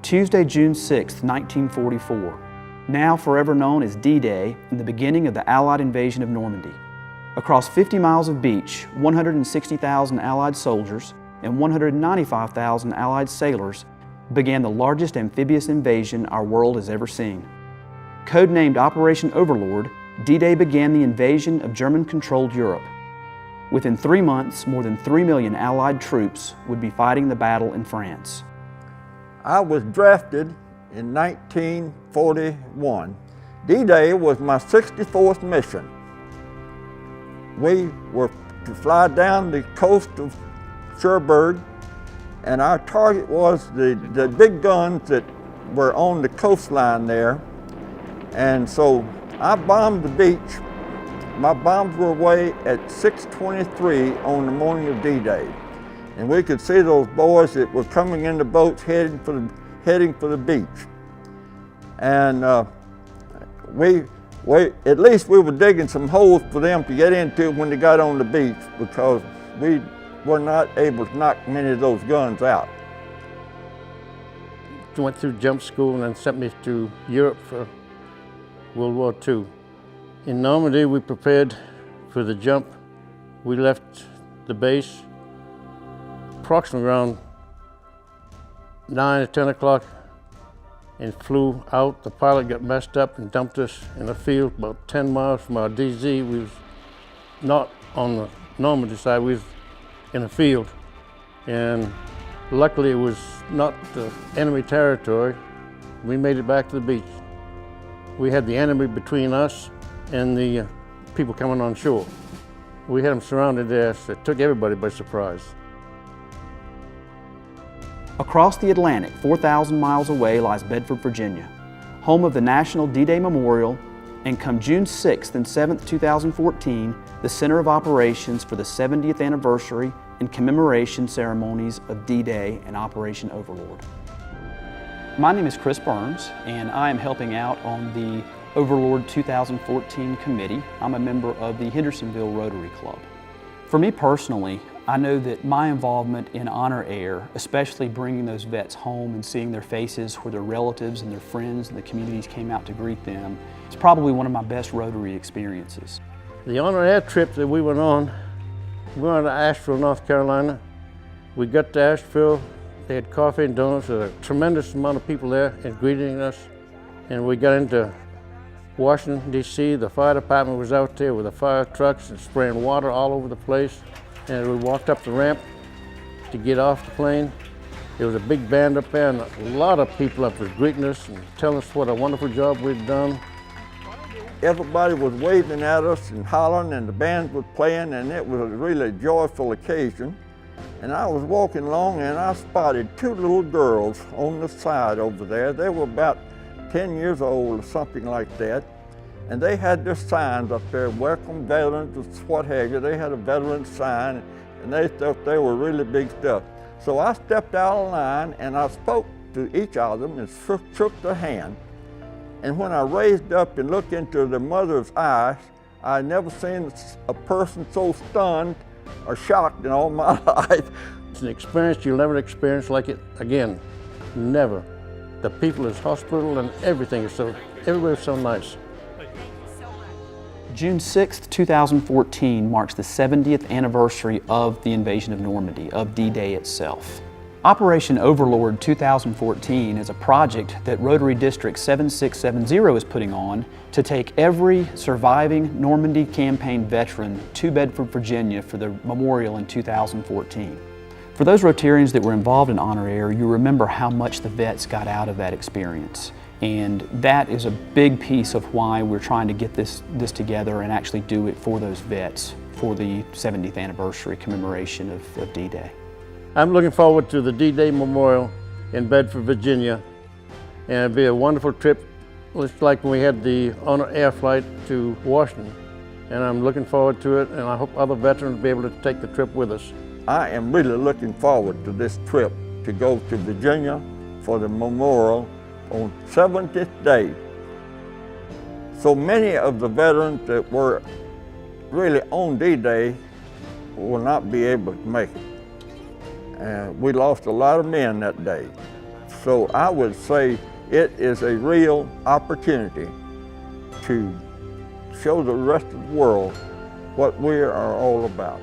Tuesday, June 6, 1944, now forever known as D-Day and the beginning of the Allied invasion of Normandy. Across 50 miles of beach, 160,000 Allied soldiers and 195,000 Allied sailors began the largest amphibious invasion our world has ever seen. Codenamed Operation Overlord, D-Day began the invasion of German-controlled Europe. Within 3 months, more than 3 million Allied troops would be fighting the battle in France. I was drafted in 1941. D-Day was my 64th mission. We were to fly down the coast of Cherbourg, and our target was the big guns that were on the coastline there. And so I bombed the beach. My bombs were away at 6:23 on the morning of D-Day. And we could see those boys that were coming in the boats heading for the beach. And at least we were digging some holes for them to get into when they got on the beach, because we were not able to knock many of those guns out. Went through jump school and then sent me to Europe for World War II. In Normandy, we prepared for the jump. We left the base approximately around 9 or 10 o'clock and flew out. The pilot got messed up and dumped us in a field about 10 miles from our DZ. We was not on the Normandy side, we was in a field. And luckily it was not the enemy territory. We made it back to the beach. We had the enemy between us and the people coming on shore. We had them surrounded there, so it took everybody by surprise. Across the Atlantic, 4,000 miles away, lies Bedford, Virginia, home of the National D-Day Memorial, and come June 6th and 7th, 2014, the center of operations for the 70th anniversary and commemoration ceremonies of D-Day and Operation Overlord. My name is Chris Burns, and I am helping out on the Overlord 2014 committee. I'm a member of the Hendersonville Rotary Club. For me personally, I know that my involvement in Honor Air, especially bringing those vets home and seeing their faces where their relatives and their friends and the communities came out to greet them, is probably one of my best Rotary experiences. The Honor Air trip that we went on to Asheville, North Carolina. We got to Asheville, they had coffee and donuts, there was a tremendous amount of people there and greeting us. And we got into Washington, D.C. The fire department was out there with the fire trucks and spraying water all over the place. And we walked up the ramp to get off the plane. There was a big band up there and a lot of people up there greeting us and telling us what a wonderful job we'd done. Everybody was waving at us and hollering, and the band was playing, and it was a really joyful occasion. And I was walking along and I spotted 2 little girls on the side over there. They were about 10 years old or something like that. And they had their signs up there, welcome veterans, what have you. They had a veteran sign, and they thought they were really big stuff. So I stepped out of line and I spoke to each of them and shook their hand. And when I raised up and looked into their mother's eyes, I had never seen a person so stunned or shocked in all my life. It's an experience you'll never experience like it again, never. The people is hospitable and everything is everybody's so nice. June 6th, 2014 marks the 70th anniversary of the invasion of Normandy, of D-Day itself. Operation Overlord 2014 is a project that Rotary District 7670 is putting on to take every surviving Normandy campaign veteran to Bedford, Virginia for the memorial in 2014. For those Rotarians that were involved in Honor Air, you remember how much the vets got out of that experience. And that is a big piece of why we're trying to get this together and actually do it for those vets for the 70th anniversary commemoration of D-Day. I'm looking forward to the D-Day Memorial in Bedford, Virginia. And it'll be a wonderful trip, just like when we had the Honor Air flight to Washington. And I'm looking forward to it, and I hope other veterans will be able to take the trip with us. I am really looking forward to this trip to go to Virginia for the memorial on 70th day. So many of the veterans that were really on D-Day will not be able to make it. We lost a lot of men that day. So I would say it is a real opportunity to show the rest of the world what we are all about.